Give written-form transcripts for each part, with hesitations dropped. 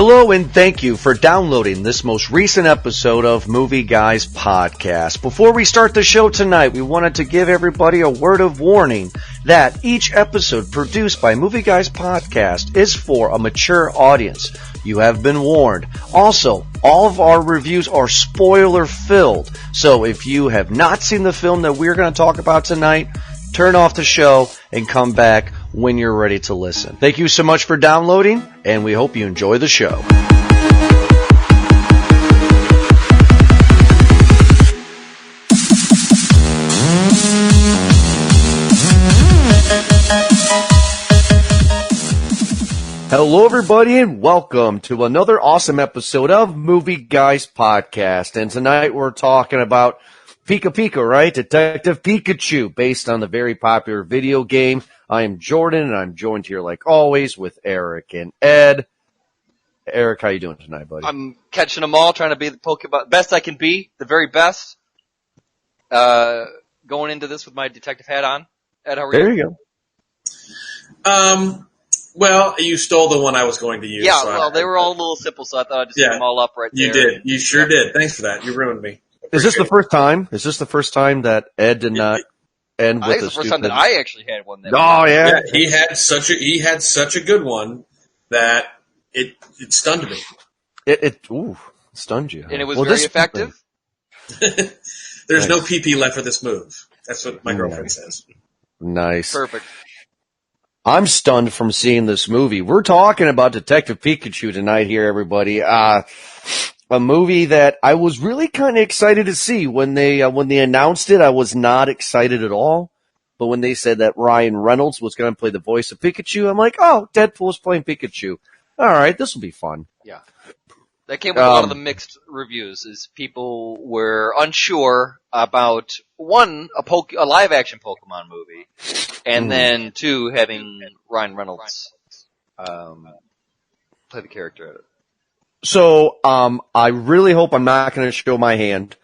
Hello and thank you for downloading this most recent episode of Movie Guys Podcast. Before we start the show tonight, we wanted to give everybody a word of warning that each episode produced by Movie Guys Podcast is for a mature audience. You have been warned. Also, all of our reviews are spoiler filled. So if you have not seen the film that we're going to talk about tonight, turn off the show and come back when you're ready to listen. Thank you so much for downloading, and we hope you enjoy the show. Hello, everybody, and welcome to another awesome episode of Movie Guys Podcast. And tonight we're talking about Pika Pika, right? Detective Pikachu, based on the very popular video game. I am Jordan, and I'm joined here, like always, with Eric and Ed. Eric, how you doing tonight, buddy? I'm catching them all, trying to be the Pokemon best I can be, the very best. Going into this with my detective hat on. Ed, how are you? There you go. Well, you stole the one I was going to use. Yeah, so they were all a little simple, so I thought I'd just put them all up right there. You did. You sure did. Thanks for that. You ruined me. Is this the first time? Is this the first time that Ed did not end with I think it's the first time that I actually had one. Oh yeah. He had such a good one that it stunned me. It stunned you, huh? And it was very effective. There's no PP left for this move. That's what my girlfriend says. Nice. Perfect. I'm stunned from seeing this movie. We're talking about Detective Pikachu tonight here, everybody. A movie that I was really kind of excited to see. When they announced it, I was not excited at all. But when they said that Ryan Reynolds was going to play the voice of Pikachu, I'm like, oh, Deadpool's playing Pikachu. All right, this will be fun. Yeah. That came with a lot of the mixed reviews, is people were unsure about, one, a live-action Pokemon movie, and then, two, having Ryan Reynolds play the character of it. So, I really hope I'm not going to show my hand,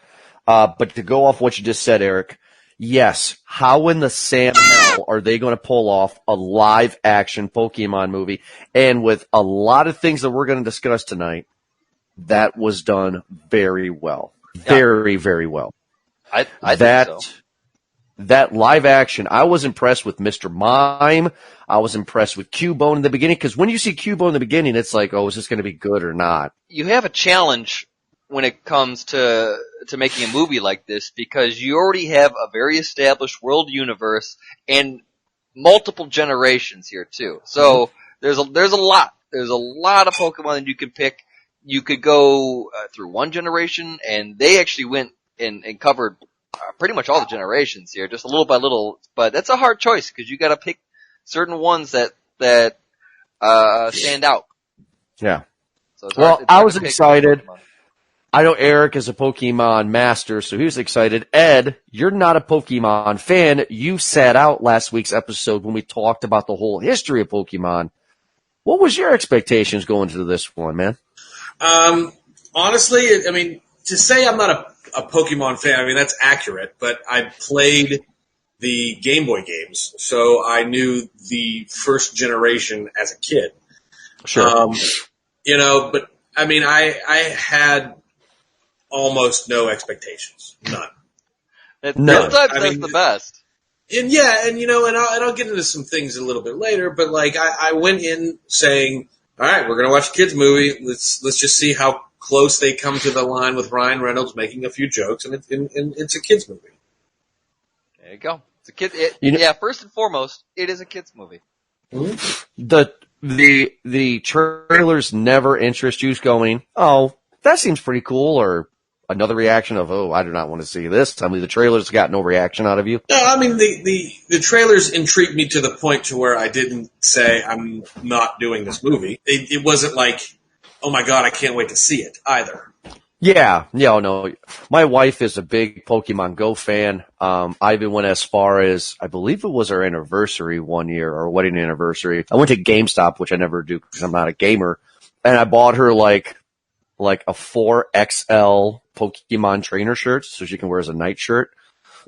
but to go off what you just said, Eric, yes, how in the Sam hell are they going to pull off a live-action Pokemon movie? And with a lot of things that we're going to discuss tonight, that was done very well. Very, very well. I think so. That live action, I was impressed with Mr. Mime. I was impressed with Cubone in the beginning, because when you see Cubone in the beginning, it's like, oh, is this going to be good or not? You have a challenge when it comes to making a movie like this, because you already have a very established world universe and multiple generations here too. So there's a lot. There's a lot of Pokemon that you can pick. You could go through one generation, and they actually went and covered pretty much all the generations here, just a little by little. But that's a hard choice, because you got to pick certain ones that stand out. Yeah. So I was excited. I know Eric is a Pokemon master, so he was excited. Ed, you're not a Pokemon fan. You sat out last week's episode when we talked about the whole history of Pokemon. What was your expectations going into this one, man? Honestly, I mean, to say I'm not a Pokemon fan, I mean, that's accurate, but I played the Game Boy games, so I knew the first generation as a kid. Sure. But I mean, I had almost no expectations. None. Sometimes that's the best. And I'll get into some things a little bit later, but like I went in saying, all right, we're going to watch a kids movie. Let's just see how close they come to the line with Ryan Reynolds making a few jokes, and it's a kids movie. There you go. It's a kid. First and foremost, it is a kids movie. The trailers never interest you going, oh, that seems pretty cool, or another reaction of, oh, I do not want to see this. I mean, the trailers got no reaction out of you. No, I mean, the trailers intrigued me to the point to where I didn't say I'm not doing this movie. It wasn't like, oh my God, I can't wait to see it either. Yeah, no. My wife is a big Pokemon Go fan. I even went as far as, I believe it was our anniversary one year, our wedding anniversary. I went to GameStop, which I never do because I'm not a gamer, and I bought her like a 4XL Pokemon trainer shirt so she can wear as a night shirt.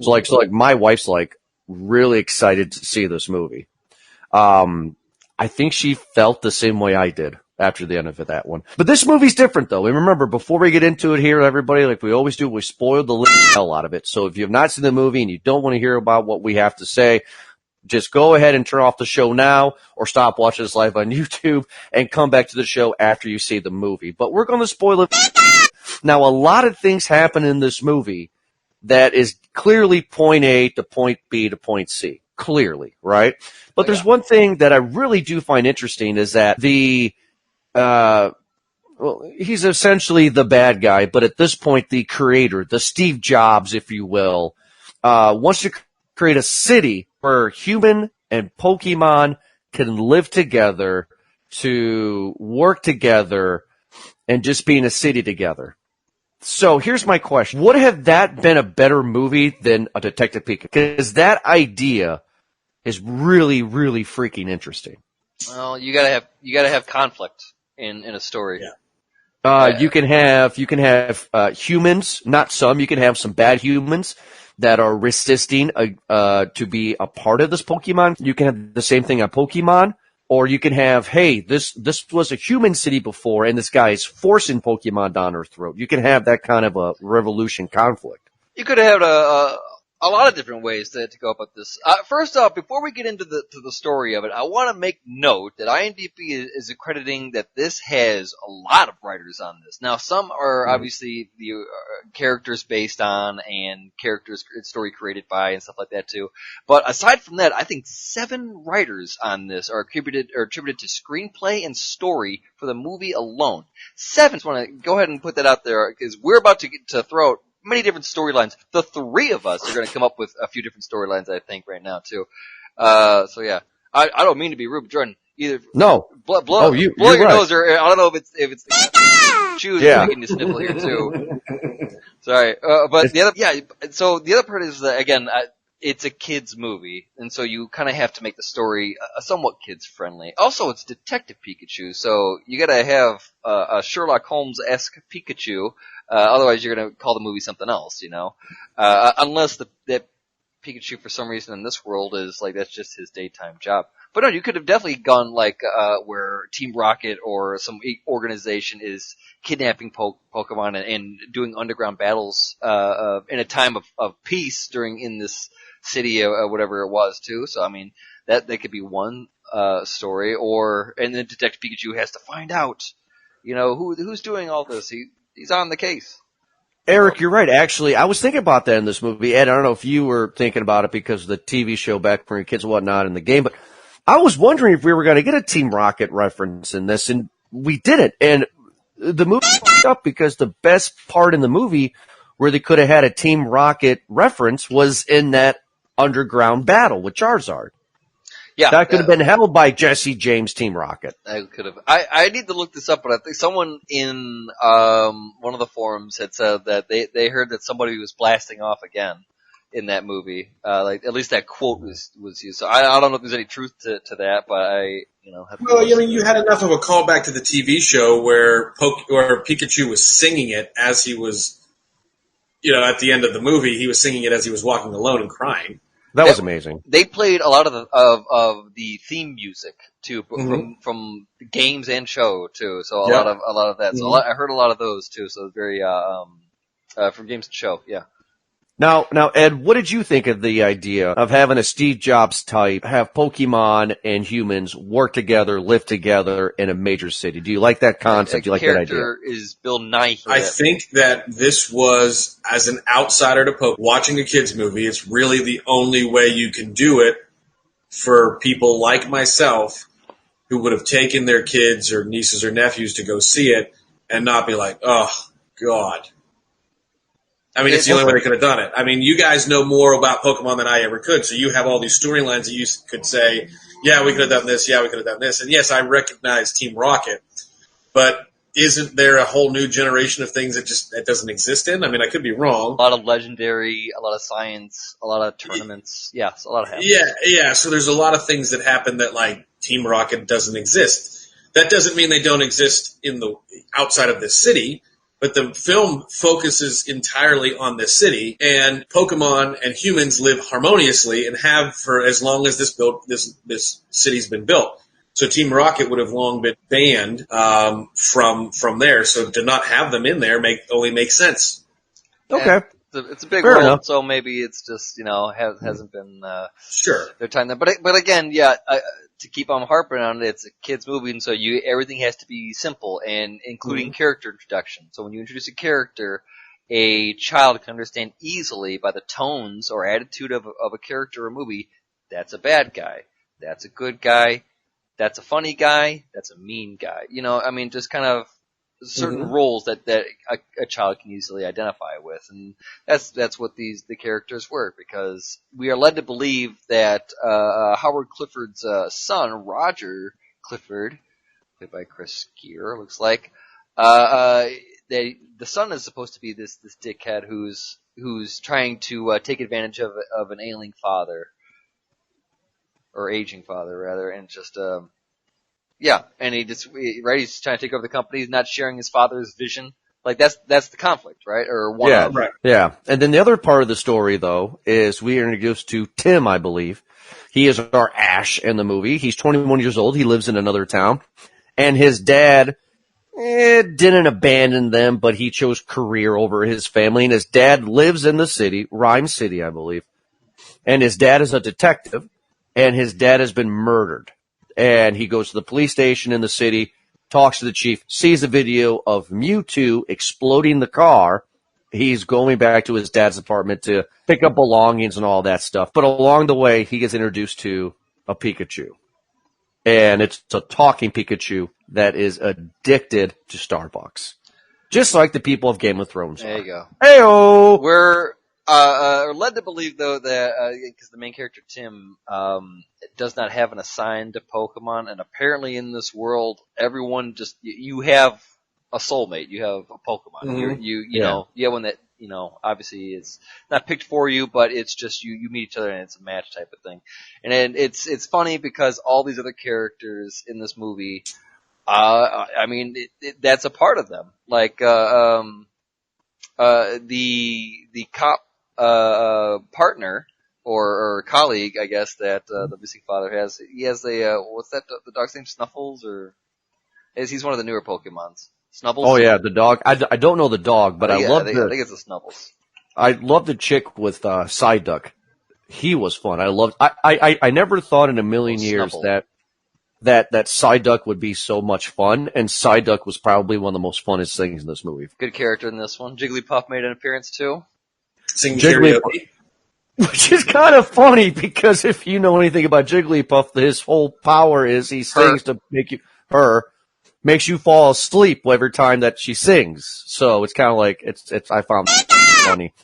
So like my wife's like really excited to see this movie. I think she felt the same way I did after the end of that one. But this movie's different, though. And remember, before we get into it here, everybody, like we always do, we spoil the hell out of it. So if you have not seen the movie and you don't want to hear about what we have to say, just go ahead and turn off the show now or stop watching this live on YouTube and come back to the show after you see the movie. But we're going to spoil it. Now, a lot of things happen in this movie that is clearly point A to point B to point C. Clearly, right? But there's one thing that I really do find interesting is that he's essentially the bad guy, but at this point, the creator, the Steve Jobs, if you will, wants to create a city where human and Pokemon can live together, to work together, and just be in a city together. So here's my question. Would have that been a better movie than a Detective Pikachu? Because that idea is really, really freaking interesting. Well, you gotta have conflict in a story. Yeah. You can have humans, not some. You can have some bad humans that are resisting to be a part of this Pokemon. You can have the same thing on Pokemon, or you can have, hey, this was a human city before, and this guy is forcing Pokemon down her throat. You can have that kind of a revolution conflict. You could have had a lot of different ways to go about this. First off, before we get into the story of it, I want to make note that IMDb is accrediting that this has a lot of writers on this. Now, some are obviously the characters based on and story created by and stuff like that too. But aside from that, I think 7 writers on this are attributed to screenplay and story for the movie alone. 7. I just want to go ahead and put that out there because we're about to throw out many different storylines. The 3 of us are going to come up with a few different storylines, I think, right now, too. So, yeah. I don't mean to be rude, but Jordan, either... No. Blow your right. nose, or I don't know if it's choose making you sniffle here, too. Sorry. But so the other part is that, again, it's a kid's movie, and so you kind of have to make the story somewhat kids-friendly. Also, it's Detective Pikachu, so you gotta have a Sherlock Holmes-esque Pikachu. Otherwise, you're going to call the movie something else, you know? Unless that Pikachu, for some reason in this world, is like, that's just his daytime job. But no, you could have definitely gone like, where Team Rocket or some organization is kidnapping Pokemon and doing underground battles, in a time of peace in this city or whatever it was, too. So, I mean, that could be one, story, and then Detective Pikachu has to find out, you know, who's doing all this. He's on the case. Eric, you're right. Actually, I was thinking about that in this movie. Ed, I don't know if you were thinking about it because of the TV show back when your kids and whatnot in the game, but I was wondering if we were going to get a Team Rocket reference in this, and we didn't. And the movie fucked up because the best part in the movie where they could have had a Team Rocket reference was in that underground battle with Charizard. Yeah, that could have been held by Jesse James Team Rocket. I could have. I need to look this up, but I think someone in one of the forums had said that they heard that somebody was blasting off again in that movie. Like at least that quote was used. So I don't know if there's any truth to that, but I have. Well, I mean, you had enough of a callback to the TV show where Pikachu was singing it as he was, at the end of the movie, he was singing it as he was walking alone and crying. That was amazing. They played a lot of the theme music too, from the games and show too. So a lot of that. So I heard a lot of those too. So very from games and show. Yeah. Now, Ed, what did you think of the idea of having a Steve Jobs type have Pokemon and humans work together, live together in a major city? Do you like that concept? Do you like that idea? Character is Bill Nighy. I think that this was, as an outsider to Pokemon, watching a kids movie, it's really the only way you can do it for people like myself who would have taken their kids or nieces or nephews to go see it and not be like, oh, God. I mean, it's the only way they could have done it. I mean, you guys know more about Pokemon than I ever could, so you have all these storylines that you could say, yeah, we could have done this, yeah, we could have done this. And yes, I recognize Team Rocket, but isn't there a whole new generation of things that doesn't exist in? I mean, I could be wrong. A lot of legendary, a lot of science, a lot of tournaments. Yeah, a lot of happening. Yeah, so there's a lot of things that happen that, like, Team Rocket doesn't exist. That doesn't mean they don't exist in the outside of this city. But the film focuses entirely on this city, and Pokemon and humans live harmoniously and have for as long as this city's been built. So Team Rocket would have long been banned from there. So to not have them in there only makes sense. Okay. It's a big Fair world, enough. so maybe it's just hasn't been Sure. their time there. But again, yeah, to keep on harping on it, it's a kids movie, and so everything has to be simple and including character introduction. So when you introduce a character, a child can understand easily by the tones or attitude of a character or movie. That's a bad guy. That's a good guy. That's a funny guy. That's a mean guy. Just kind of certain roles that a child can easily identify with, and that's what the characters were, because we are led to believe that Howard Clifford's son, Roger Clifford, played by Chris Gere, looks like, the son is supposed to be this dickhead who's trying to take advantage of an ailing father, or aging father rather, and just and he's trying to take over the company. He's not sharing his father's vision. Like that's the conflict, right? Or one Yeah, of. Right. yeah. And then the other part of the story, though, is we are introduced to Tim, I believe. He is our Ash in the movie. He's 21 years old. He lives in another town, and his dad didn't abandon them, but he chose career over his family. And his dad lives in the city, Rhyme City, I believe. And his dad is a detective, and his dad has been murdered. And he goes to the police station in the city, talks to the chief, sees a video of Mewtwo exploding the car. He's going back to his dad's apartment to pick up belongings and all that stuff. But along the way, he gets introduced to a Pikachu. And it's a talking Pikachu that is addicted to Starbucks. Just like the people of Game of Thrones There are. you go. Hey-oh! We're led to believe, though, that because the main character Tim does not have an assigned Pokemon, and apparently in this world, everyone just you have a soulmate, you have a Pokemon. Mhm. You know, you have one that obviously it's not picked for you, but it's just you meet each other and it's a match type of thing. And it's funny because all these other characters in this movie, that's a part of them. Like the cop partner or colleague, I guess, that the missing father has. He has what's that? The dog's name, Snuffles, or he's one of the newer Pokemons. Snubbles. Oh yeah, the dog. I don't know the dog, but I think it's a Snubbles. I love the chick with Psyduck. He was fun. I never thought in a million years Snubble. that Psyduck would be so much fun, and Psyduck was probably one of the most funnest things in this movie. Good character in this one. Jigglypuff made an appearance too. Singing Jigglypuff. karaoke. Which is kind of funny because if you know anything about Jigglypuff, his whole power is he sings to makes you fall asleep every time that she sings. So it's kind of like I found it funny.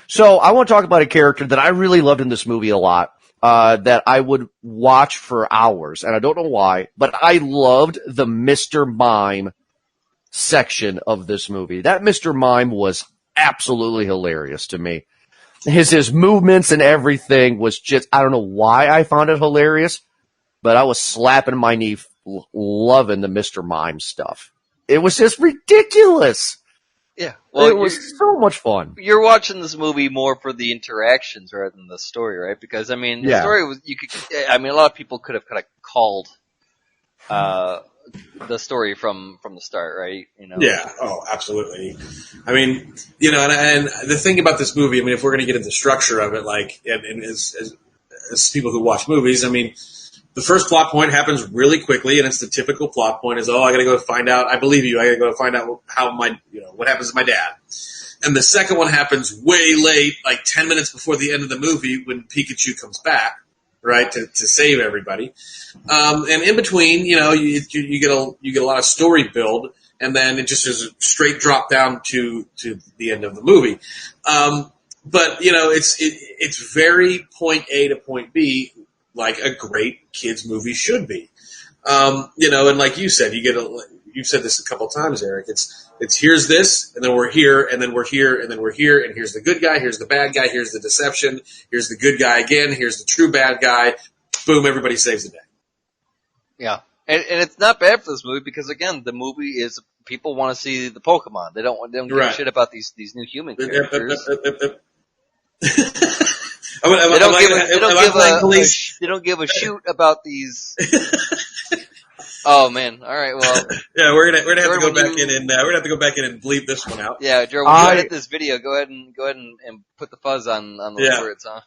So I want to talk about a character that I really loved in this movie a lot. That I would watch for hours, and I don't know why, but I loved the Mr. Mime section of this movie. That Mr. Mime was absolutely hilarious to me. His movements and everything was just, I don't know why I found it hilarious, but I was slapping my knee loving the Mr. Mime stuff. It was just ridiculous. Yeah, well, it was so much fun. You're watching this movie more for the interactions rather than the story, right? Because the story was a lot of people could have kind of called the story from the start, right? Yeah. Oh, absolutely. I mean, and the thing about this movie, I mean, if we're going to get into the structure of it, like, and as people who watch movies, I mean, the first plot point happens really quickly, and it's the typical plot point is, I got to go find out. I believe you. I got to go find out what happens to my dad. And the second one happens way late, like 10 minutes before the end of the movie when Pikachu comes back, right, to save everybody. And in between, you get a lot of story build, and then it just is a straight drop down to the end of the movie. But it's very point A to point B, like a great kids movie should be. And like you said, you've said this a couple times, Eric. It's here's this, and then we're here, and then we're here, and then we're here, and here's the good guy, here's the bad guy, here's the deception, here's the good guy again, here's the true bad guy. Boom, everybody saves the day. Yeah. And it's not bad for this movie because, again, the movie is people want to see the Pokemon. They don't give a shit about these new human characters. They don't give a shoot about these Oh man! All right, well, Yeah, we're gonna have to go Jordan, back in and we're gonna have to go back in and bleep this one out. yeah, Jordan, when you edit this video, go ahead and put the fuzz on those Yeah. words, huh?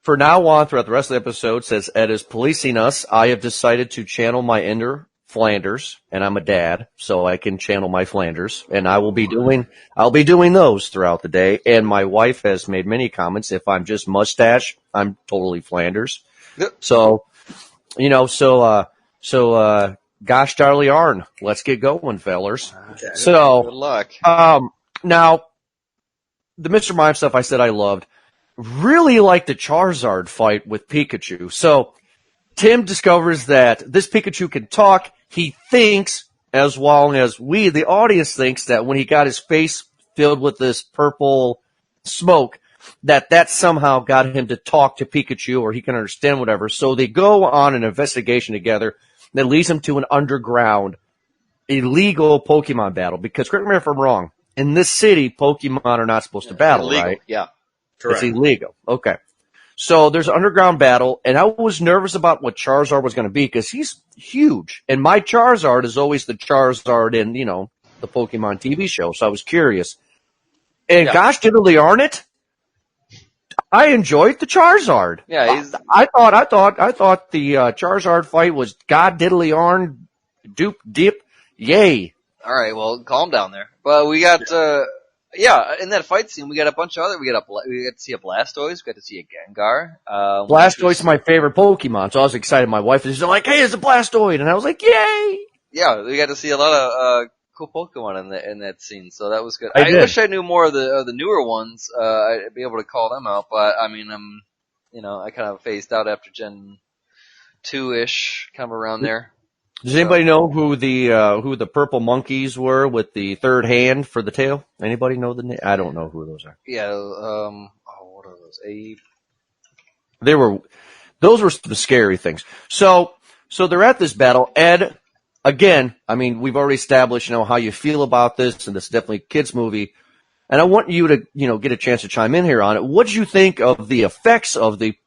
For now on, throughout the rest of the episode, says Ed is policing us. I have decided to channel my inner Flanders, and I'm a dad, so I can channel my Flanders, and I'll be doing those throughout the day. And my wife has made many comments. If I'm just mustache, I'm totally Flanders. Yep. So, gosh darly arn, let's get going, fellers. Okay. So, Good luck. now, the Mr. Mime stuff I said I loved. Really like the Charizard fight with Pikachu. So, Tim discovers that this Pikachu can talk. He thinks, as well as we, the audience, thinks that when he got his face filled with this purple smoke, that somehow got him to talk to Pikachu, or he can understand whatever. So they go on an investigation together that leads them to an underground illegal Pokemon battle. Because, correct me if I'm wrong, in this city, Pokemon are not supposed to battle, Illegal. right? Yeah. Correct. It's illegal. Okay. So there's an underground battle, and I was nervous about what Charizard was going to be because he's huge. And my Charizard is always the Charizard in, the Pokemon TV show. So I was curious. And gosh, diddly darn it, I enjoyed the Charizard. Yeah, I thought the Charizard fight was god diddly darn dupe dip yay. All right, well, calm down there. Well, we got, in that fight scene, we got a bunch of other. We got to see a Blastoise. We got to see a Gengar. Blastoise is my favorite Pokemon, so I was excited. My wife is like, "Hey, it's a Blastoise," and I was like, "Yay!" Yeah, we got to see a lot of cool Pokemon in that scene, so that was good. I did. wish I knew more of the newer ones. I'd be able to call them out, but I mean, I kind of phased out after Gen 2-ish, kind of around there. Does anybody know who the purple monkeys were with the third hand for the tail? Anybody know the name? I don't know who those are. Yeah. What are those? Those were the scary things. So they're at this battle. Ed, again, I mean, we've already established, how you feel about this, and this is definitely a kids movie. And I want you to, get a chance to chime in here on it. What did you think of the effects of the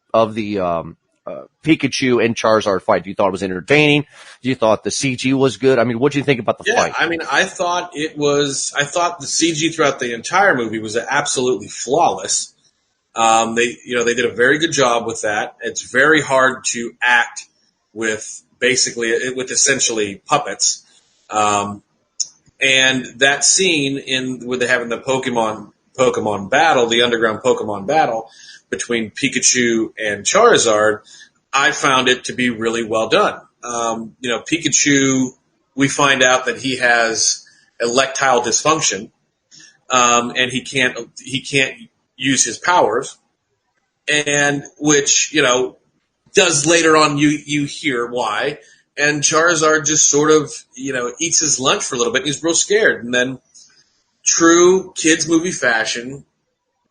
Pikachu and Charizard fight? Do you thought it was entertaining? Do you thought the CG was good? I mean, what do you think about the fight? I mean, I thought the CG throughout the entire movie was absolutely flawless. They did a very good job with that. It's very hard to act with essentially puppets. And that scene where they're having the Pokemon battle, the underground Pokemon battle between Pikachu and Charizard, I found it to be really well done. Pikachu, we find out that he has erectile dysfunction, and he can't use his powers, and which does later on you hear why. And Charizard just sort of eats his lunch for a little bit, and he's real scared, and then true kids movie fashion,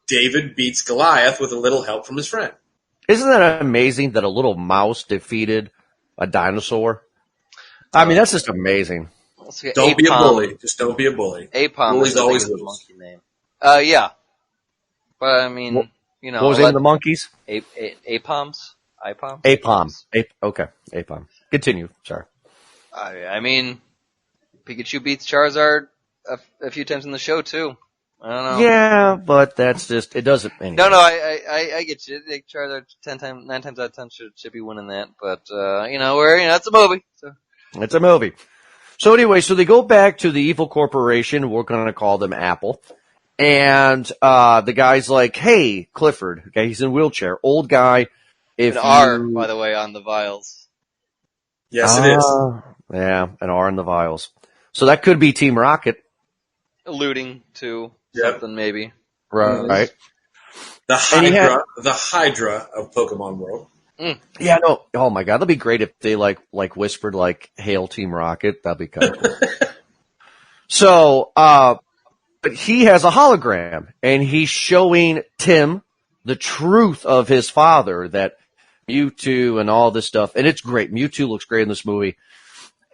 David beats Goliath with a little help from his friend. Isn't that amazing that a little mouse defeated a dinosaur? I mean, that's just amazing. Don't be a bully. Just don't be a bully. Apom is always a monkey name. Yeah. But I mean, what was the name of the monkeys? Apoms? Apom. Okay, Apom. Continue. Sorry. I mean, Pikachu beats Charizard a few times in the show too. I don't know. Yeah, but that's just, it doesn't, anyway. No, I get you. Charizard 9 times out of 10 should be winning that, but, it's a movie, so. It's a movie. So anyway, so they go back to the evil corporation, we're gonna call them Apple, and, the guy's like, "Hey, Clifford," okay, he's in a wheelchair, old guy, An R, by the way, on the vials. Yes, it is. Yeah, an R in the vials. So that could be Team Rocket. Alluding to something, maybe. Right. The Hydra of Pokemon World. Mm. Yeah, no. Oh my God, that'd be great if they like whispered "Hail Team Rocket." That'd be kind of cool. So, but he has a hologram, and he's showing Tim the truth of his father, that Mewtwo and all this stuff, and it's great. Mewtwo looks great in this movie,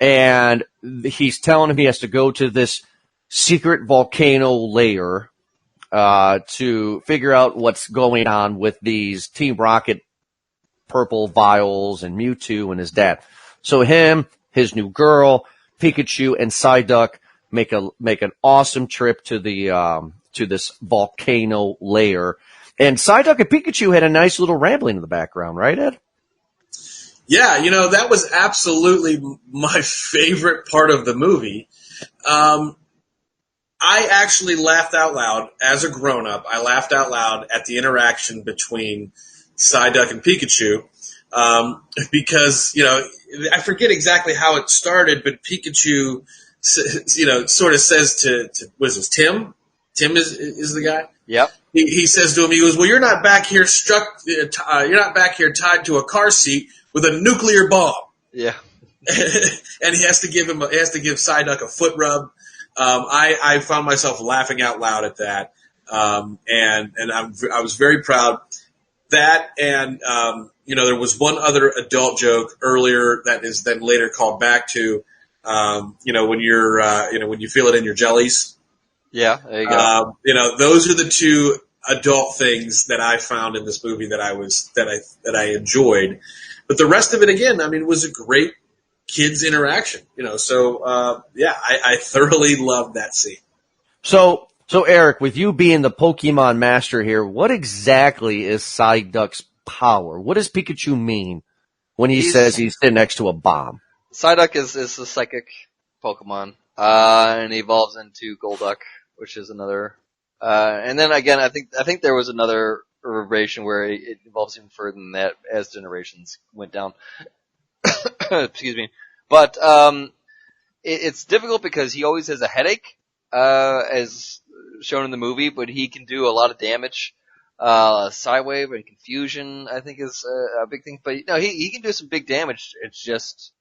and he's telling him he has to go to this secret volcano layer to figure out what's going on with these Team Rocket purple vials and Mewtwo and his dad. So him, his new girl, Pikachu and Psyduck make an awesome trip to the to this volcano lair. And Psyduck and Pikachu had a nice little rambling in the background, right, Ed? Yeah, that was absolutely my favorite part of the movie. I actually laughed out loud as a grown-up. I laughed out loud at the interaction between Psyduck and Pikachu because, I forget exactly how it started, but Pikachu, sort of says to what is this, Tim? Tim is the guy? Yep. He says to him, he goes, well, you're not back here you're not back here tied to a car seat with a nuclear bomb. Yeah. And he has to give Psyduck a foot rub. I found myself laughing out loud at that, and I was very proud. That and there was one other adult joke earlier that is then later called back to, when when you feel it in your jellies. Yeah, there you go. Those are the two adult things that I found in this movie that I enjoyed. But the rest of it, again, was a great kids interaction, So I thoroughly loved that scene. So Eric, with you being the Pokemon master here, what exactly is Psyduck's power? What does Pikachu mean when he says he's sitting next to a bomb? Psyduck is the psychic Pokemon, and he evolves into Golduck, which is another. And then again, I think there was another iteration where it evolves even further than that as generations went down. Excuse me. But it's difficult because he always has a headache, as shown in the movie, but he can do a lot of damage. Psywave and confusion, I think, is a big thing. But he can do some big damage. It's just,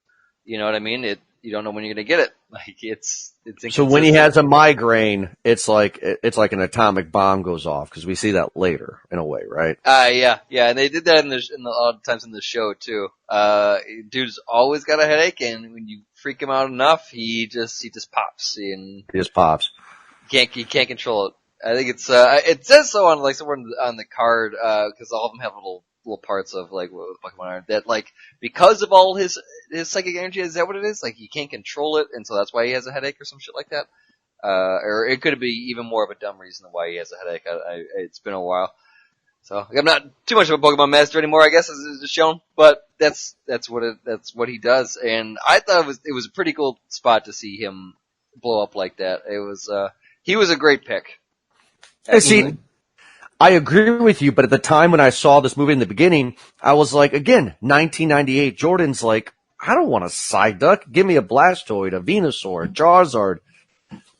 you know what I mean? You don't know when you're gonna get it. Like it's so when he has a migraine, it's like an atomic bomb goes off, because we see that later in a way, right? Yeah, and they did that in a lot of times in the show too. Dude's always got a headache, and when you freak him out enough, he just pops, and He just pops. You can't control it. I think it says so on somewhere on the card, because all of them have little parts of what Pokemon are, that because of all his psychic energy, is that what it is? He can't control it, and so that's why he has a headache or some shit like that. Or it could be even more of a dumb reason why he has a headache. It's been a while. So I'm not too much of a Pokemon master anymore, I guess, as is shown, but that's what he does. And I thought it was a pretty cool spot to see him blow up like that. He was a great pick. See, I agree with you, but at the time when I saw this movie in the beginning, I was like, again, 1998, Jordan's like, I don't want a Psyduck. Give me a Blastoise, a Venusaur, a Charizard.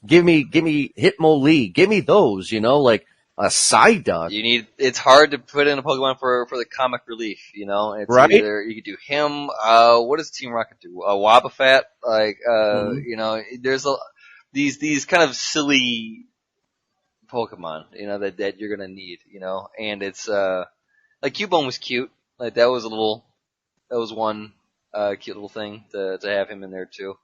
Give me Hitmonlee. Give me those, like a Psyduck. It's hard to put in a Pokemon for the comic relief, It's right? Either you could do him, what does Team Rocket do? A Wobbuffet, there's these kind of silly Pokemon, that you're gonna need, and it's, Cubone was cute. That was one, cute little thing to have him in there too.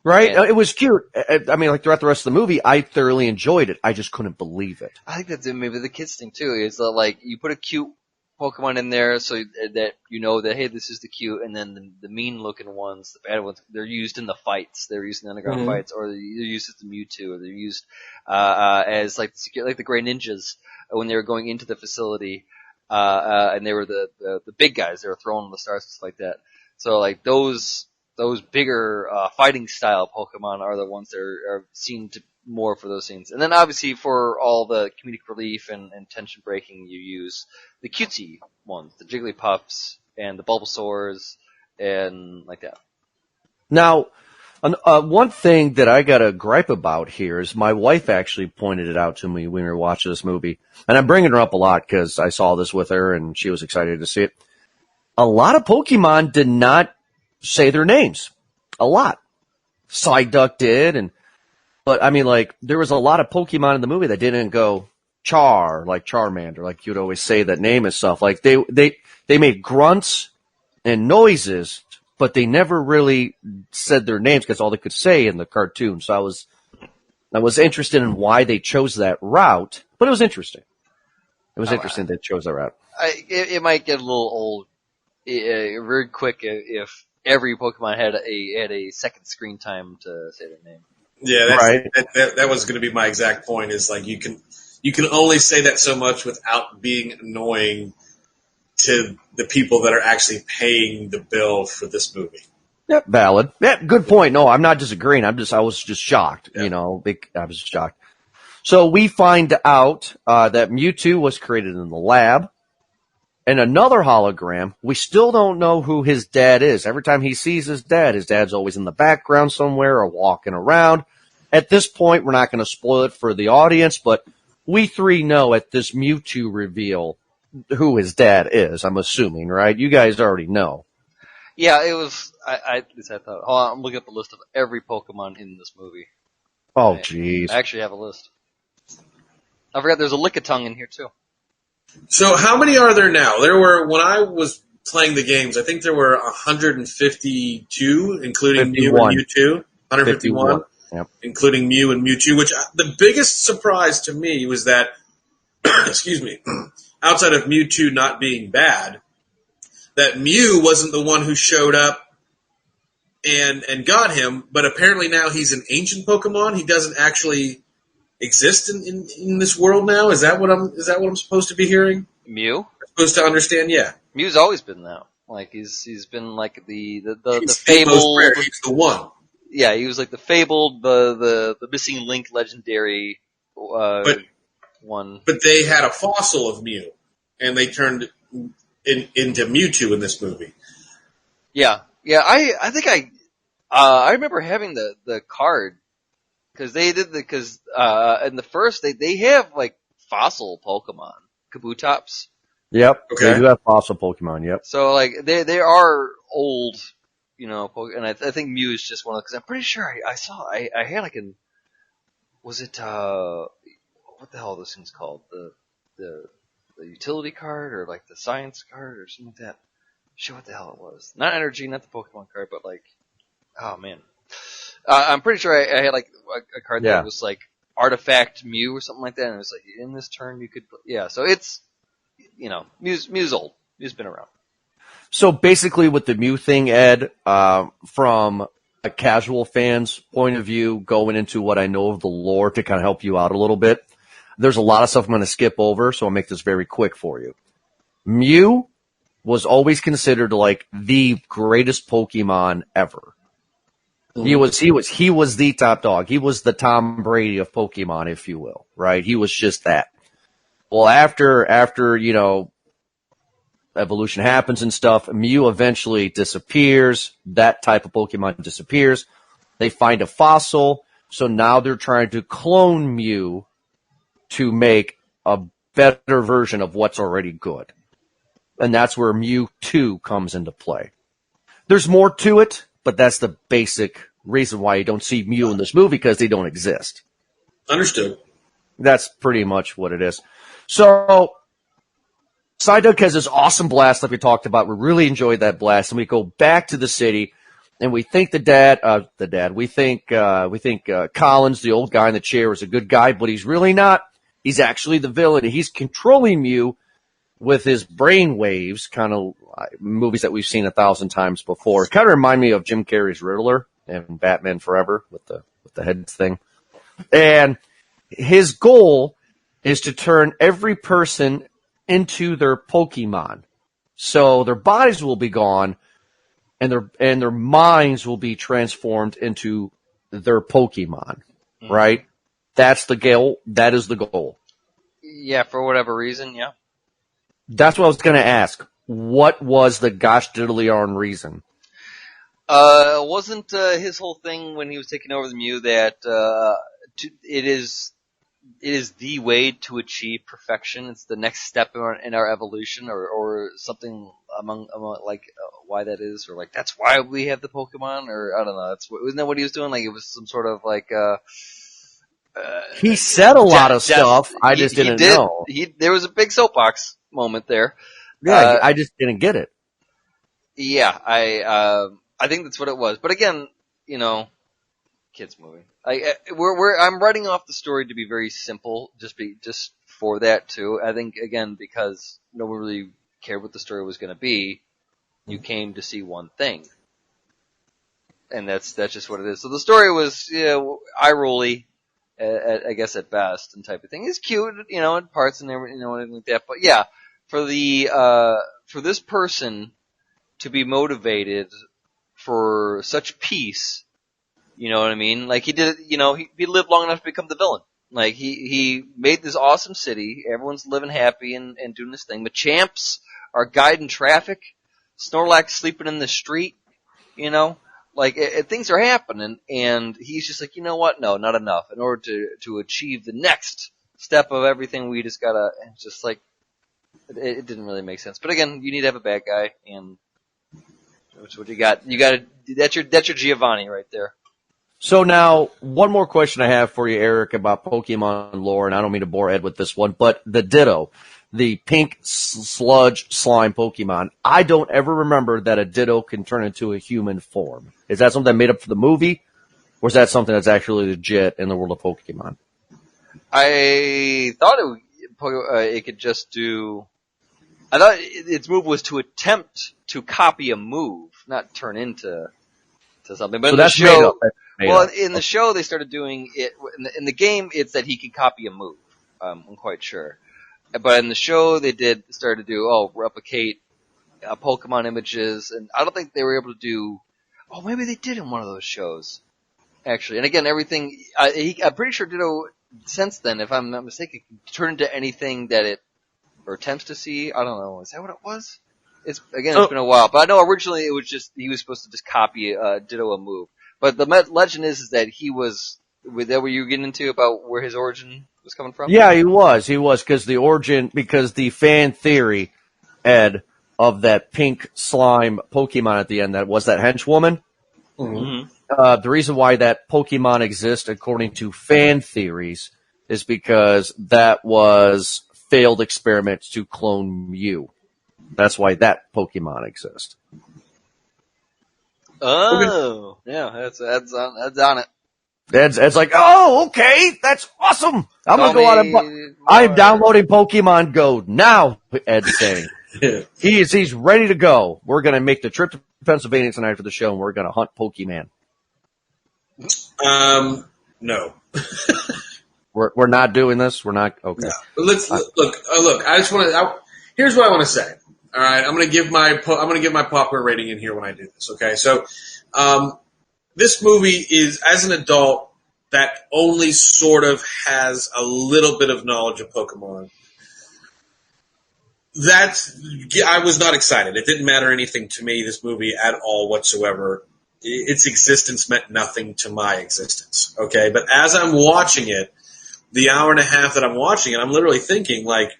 Right? And it was cute. Throughout the rest of the movie, I thoroughly enjoyed it. I just couldn't believe it. I think that's maybe the kids thing too, is that you put a cute Pokemon in there so that that, hey, this is the cute, and then the mean looking ones, the bad ones, they're used in the fights. They're used in the underground fights, or they're used as the Mewtwo, or they're used as like the Grey Ninjas when they were going into the facility, and they were the big guys. They were throwing the stars and stuff like that. So those bigger fighting style Pokemon are the ones that are seen to more for those scenes. And then obviously for all the comedic relief and tension breaking, you use the cutesy ones, the Jigglypuffs and the Bulbasaurs and like that. Now, one thing that I got a gripe about here is my wife actually pointed it out to me when we were watching this movie. And I'm bringing her up a lot because I saw this with her and she was excited to see it. A lot of Pokemon did not say their names. A lot. Psyduck did, but there was a lot of Pokemon in the movie that didn't go Char, like Charmander, like you'd always say that name and stuff. They made grunts and noises, but they never really said their names because all they could say in the cartoon. So I was interested in why they chose that route, but it was interesting. It was interesting they chose that route. It might get a little old very quick if every Pokemon had a second screen time to say their name. Yeah, Right. that was going to be my exact point. Is like you can only say that so much without being annoying to the people that are actually paying the bill for this movie. Yep, valid. Yeah, good point. No, I'm not disagreeing. I was just shocked. Yeah. I was shocked. So we find out that Mewtwo was created in the lab. And another hologram, we still don't know who his dad is. Every time he sees his dad's always in the background somewhere or walking around. At this point, we're not going to spoil it for the audience, but we three know at this Mewtwo reveal who his dad is, I'm assuming, right? You guys already know. Yeah, it was. At least I thought. Hold on, I'm looking at the list of every Pokemon in this movie. Oh, I jeez. actually have a list. I forgot there's a Lickitung in here too. So how many are there now? There were, when I was playing the games, I think there were 152, including Mew and 51. Mewtwo. 151, Yep. including Mew and Mewtwo, which the biggest surprise to me was that, excuse me, outside of Mewtwo not being bad, that Mew wasn't the one who showed up and got him, but apparently now he's an ancient Pokemon. He doesn't actually exist in this world now. Is that what I'm supposed to be hearing? Mew? I'm supposed to understand? Yeah. Mew's always been that. Like he's been like the He's the fabled. most rare. He's the one. Yeah, he was like the fabled, the missing link legendary one. But they had a fossil of Mew, and they turned into Mewtwo in this movie. Yeah. I think I remember having the card because they did in the first they have like fossil Pokemon Kabutops. Yep. Okay. They do have fossil Pokemon, yep. So like they are old, and I think Mew is just one of because I'm pretty sure I had like was it what the hell are those things called the utility card or like the science card or something like that. Shit, what the hell it was? Not energy, not the Pokemon card, but like, oh man, I'm pretty sure I had like a card that was like Artifact Mew or something like that, and it was like in this turn you could, yeah. So it's, Mew's old. Mew's been around. So basically with the Mew thing, Ed, from a casual fan's point of view, going into what I know of the lore to kind of help you out a little bit, there's a lot of stuff I'm going to skip over, so I'll make this very quick for you. Mew was always considered like the greatest Pokemon ever. He was the top dog. He was the Tom Brady of Pokemon, if you will, right? He was just that. Well, after evolution happens and stuff, Mew eventually disappears. That type of Pokemon disappears. They find a fossil, so now they're trying to clone Mew to make a better version of what's already good. And that's where Mewtwo comes into play. There's more to it, but that's the basic reason why you don't see Mew in this movie, because they don't exist. Understood. That's pretty much what it is. So, Psyduck has this awesome blast like we talked about. We really enjoyed that blast, and we go back to the city, and we think we think Collins, the old guy in the chair, is a good guy, but he's really not. He's actually the villain. He's controlling Mew with his brain waves, kind of movies that we've seen 1,000 times before. Kind of remind me of Jim Carrey's Riddler and Batman Forever with the head thing. And his goal is to turn every person into their Pokemon. So their bodies will be gone and their minds will be transformed into their Pokemon. Mm-hmm. Right? That's the goal. That is the goal. Yeah, for whatever reason, yeah. That's what I was going to ask. What was the gosh diddly darn reason? Wasn't his whole thing when he was taking over the Mew that it is the way to achieve perfection? It's the next step in our evolution, or something among like why that is, or like that's why we have the Pokemon, or I don't know. Wasn't that what he was doing? Like it was some sort of like. He said a lot of stuff. I just didn't know. There was a big soapbox moment there. Yeah, I just didn't get it. Yeah, I think that's what it was. But again, kids movie. I'm writing off the story to be very simple, just for that too. I think again because no one really cared what the story was going to be. You came to see one thing. and that's just what it is. So the story was, eye rolly, I guess at best, and type of thing. It's cute, in parts and everything, anything like that. But yeah, for this person to be motivated for such peace, you know what I mean? Like he did, he lived long enough to become the villain. Like he made this awesome city. Everyone's living happy and doing this thing. Machamps are guiding traffic. Snorlax sleeping in the street. Like things are happening, and he's just like, you know what? No, not enough. In order to achieve the next step of everything, we just gotta. It's just like it didn't really make sense. But again, you need to have a bad guy, and that's what you got. You got that's your Giovanni right there. So now, one more question I have for you, Eric, about Pokemon lore, and I don't mean to bore Ed with this one, but the Ditto, the pink sludge slime Pokemon, I don't ever remember that a Ditto can turn into a human form. Is that something made up for the movie, or is that something that's actually legit in the world of Pokemon? I thought it could just do. I thought its move was to attempt to copy a move, not turn into something. But so in that's the show, made up. Well, in the show, they started doing it. In the game, it's that he can copy a move. I'm quite sure. But in the show, they started to do, replicate Pokemon images, and I don't think they were able to do. Oh, maybe they did in one of those shows, actually. And again, everything. I'm pretty sure Ditto, since then, if I'm not mistaken, can turn into anything that it or attempts to see. I don't know. Is that what it was? It's been a while, but I know originally it was just he was supposed to just copy Ditto a move. But the legend is that he was. Was that what you were getting into about where his origin was coming from? Yeah, he was because the fan theory, Ed, of that pink slime Pokemon at the end that was that henchwoman. Mm-hmm. The reason why that Pokemon exists, according to fan theories, is because that was failed experiments to clone Mew. That's why that Pokemon exists. Oh, yeah, that's on it. Ed's like, oh, okay, that's awesome. I'm going to go out and I'm downloading Pokemon Go now, Ed's saying. He's ready to go. We're going to make the trip to Pennsylvania tonight for the show, and we're going to hunt Pokemon. No. We're not doing this? We're not? Okay. No. Look, I just want to, here's what I want to say. All right, I'm going to give my popcorn rating in here when I do this. Okay, so this movie is, as an adult that only sort of has a little bit of knowledge of Pokemon. I was not excited. It didn't matter anything to me. This movie at all whatsoever. Its existence meant nothing to my existence. Okay, but as I'm watching it, the hour and a half that I'm watching it, I'm literally thinking like,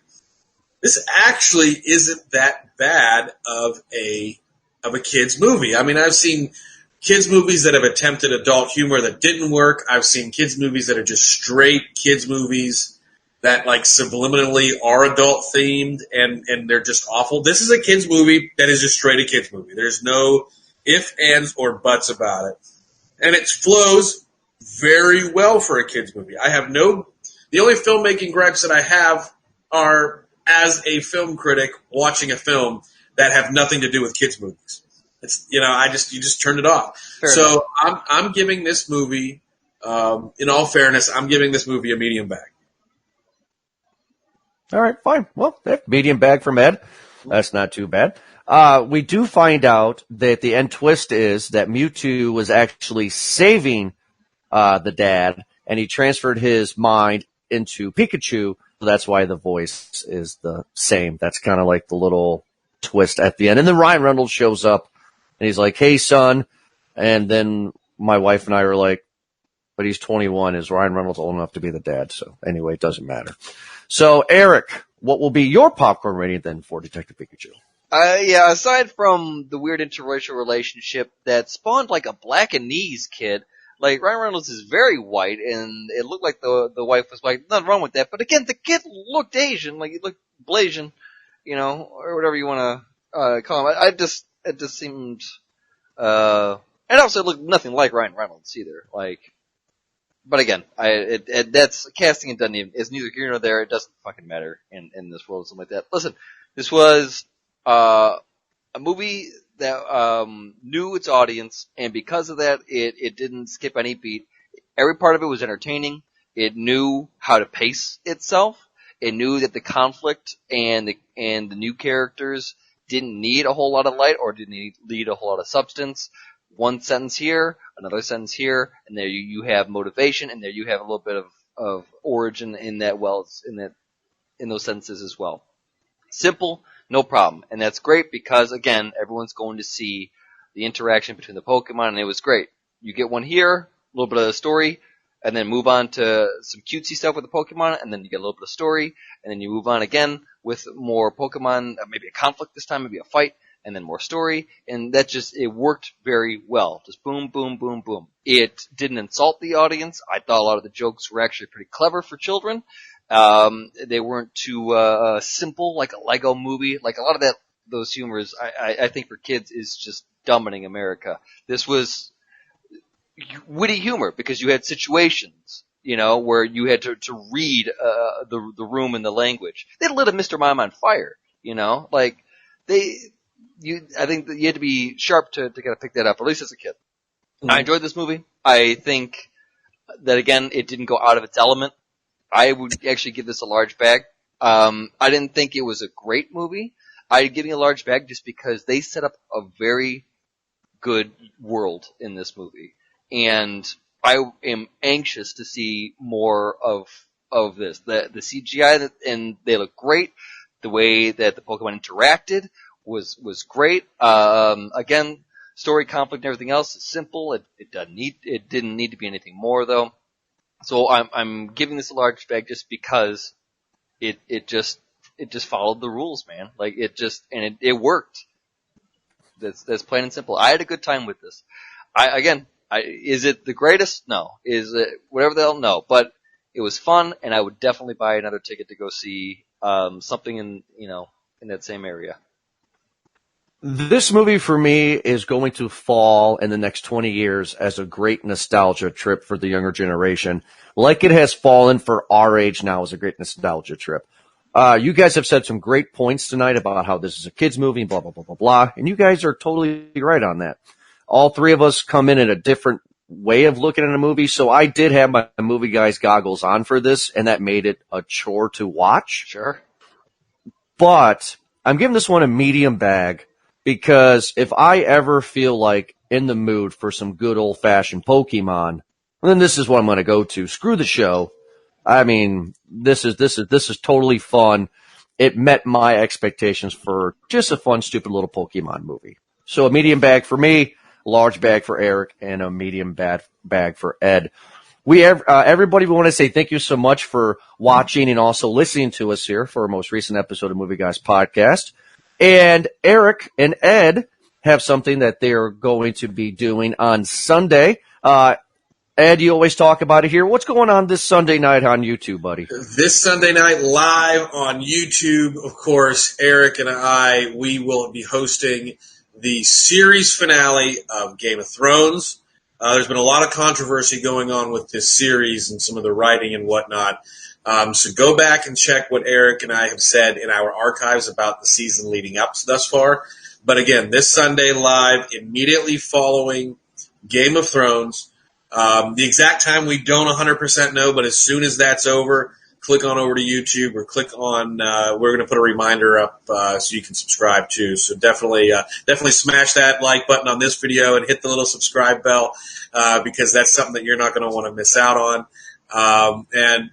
this actually isn't that bad of a kid's movie. I mean, I've seen kids movies that have attempted adult humor that didn't work. I've seen kids movies that are just straight kids movies that like subliminally are adult themed and they're just awful. This is a kids movie that is just straight a kids movie. There's no ifs, ands, or buts about it. And it flows very well for a kids movie. The only filmmaking gripes that I have are as a film critic watching a film that have nothing to do with kids movies. It's, you just turned it off. Fair enough. I'm giving this movie, in all fairness, I'm giving this movie a medium bag. All right, fine. Well, medium bag from Ed. That's not too bad. We do find out that the end twist is that Mewtwo was actually saving the dad, and he transferred his mind into Pikachu. So that's why the voice is the same. That's kind of like the little twist at the end. And then Ryan Reynolds shows up, and he's like, hey, son. And then my wife and I were like, but he's 21. Is Ryan Reynolds old enough to be the dad? So anyway, it doesn't matter. So, Eric, what will be your popcorn rating then for Detective Pikachu? Yeah, aside from the weird interracial relationship that spawned like a Black and Knees kid, like Ryan Reynolds is very white, and it looked like the wife was white. Nothing wrong with that, but again, the kid looked Asian, like he looked Blasian, or whatever you want to call him. It just seemed, and also it looked nothing like Ryan Reynolds either. Like, but again, that's casting and doesn't even, it's neither here nor there. It doesn't fucking matter in this world or something like that. Listen, this was a movie knew its audience, and because of that, it didn't skip any beat. Every part of it was entertaining. It knew how to pace itself. It knew that the conflict and the new characters didn't need a whole lot of light or didn't need a whole lot of substance. One sentence here, another sentence here, and there you have motivation, and there you have a little bit of origin in that in those sentences as well. Simple, no problem. And that's great because, again, everyone's going to see the interaction between the Pokemon, and it was great. You get one here, a little bit of the story, and then move on to some cutesy stuff with the Pokemon, and then you get a little bit of story, and then you move on again with more Pokemon, maybe a conflict this time, maybe a fight, and then more story, and it worked very well. Just boom, boom, boom, boom. It didn't insult the audience. I thought a lot of the jokes were actually pretty clever for children. They weren't too simple like a Lego movie. Like a lot of those humors, I think for kids is just dumbing America. This was witty humor because you had situations, where you had to read the room and the language. They lit a Mr. Mime on fire, like I think that you had to be sharp to kind of pick that up, at least as a kid. Mm-hmm. I enjoyed this movie. I think that again, it didn't go out of its element. I would actually give this a large bag. I didn't think it was a great movie. I'd give it a large bag just because they set up a very good world in this movie. And I am anxious to see more of this. The CGI, and they look great. The way that the Pokemon interacted was great. Again, story, conflict, and everything else is simple. It didn't need to be anything more though. So I'm giving this a large bag just because it just followed the rules, man. Like it worked. That's plain and simple. I had a good time with this. Is it the greatest? No. Is it whatever the hell? No. But it was fun, and I would definitely buy another ticket to go see something in that same area. This movie for me is going to fall in the next 20 years as a great nostalgia trip for the younger generation, like it has fallen for our age now as a great nostalgia trip. You guys have said some great points tonight about how this is a kid's movie, blah, blah, blah, blah, blah, and you guys are totally right on that. All three of us come in a different way of looking at a movie, so I did have my movie guy's goggles on for this, and that made it a chore to watch. Sure. But I'm giving this one a medium bag, because if I ever feel like in the mood for some good old-fashioned Pokemon, then this is what I'm going to go to. Screw the show. I mean, this is totally fun. It met my expectations for just a fun, stupid little Pokemon movie. So a medium bag for me, a large bag for Eric, and a medium bag for Ed. Everybody, we want to say thank you so much for watching and also listening to us here for our most recent episode of Movie Guys Podcast. And Eric and Ed have something that they're going to be doing on Sunday. Ed, you always talk about it here. What's going on this Sunday night on YouTube, buddy? This Sunday night live on YouTube, of course, Eric and we will be hosting the series finale of Game of Thrones. There's been a lot of controversy going on with this series and some of the writing and whatnot. So go back and check what Eric and I have said in our archives about the season leading up thus far. But again, this Sunday live, immediately following Game of Thrones. The exact time we don't 100% know, but as soon as that's over, click on over to YouTube or click on, we're going to put a reminder up so you can subscribe too. So definitely smash that like button on this video and hit the little subscribe bell because that's something that you're not going to want to miss out on. And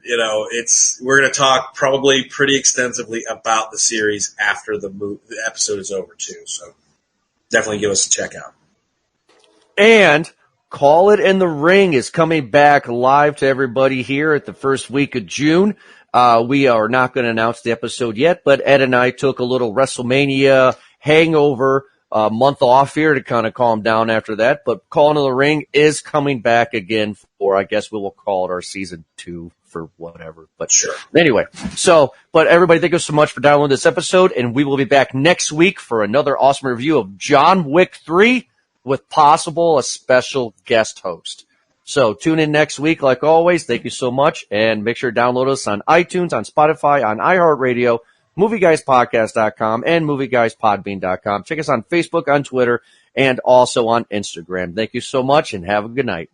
we're going to talk probably pretty extensively about the series after the episode is over too. So definitely give us a check out. And Call It in the Ring is coming back live to everybody here at the first week of June. We are not going to announce the episode yet, but Ed and I took a little WrestleMania hangover month off here to kind of calm down after that. But Call It in the Ring is coming back again for, I guess we will call it our season 2 for whatever. But sure. Anyway, but everybody, thank you so much for downloading this episode, and we will be back next week for another awesome review of John Wick 3 with possible a special guest host. So tune in next week, like always. Thank you so much, and make sure to download us on iTunes, on Spotify, on iHeartRadio, movieguyspodcast.com and movieguyspodbean.com. Check us on Facebook, on Twitter, and also on Instagram. Thank you so much, and have a good night.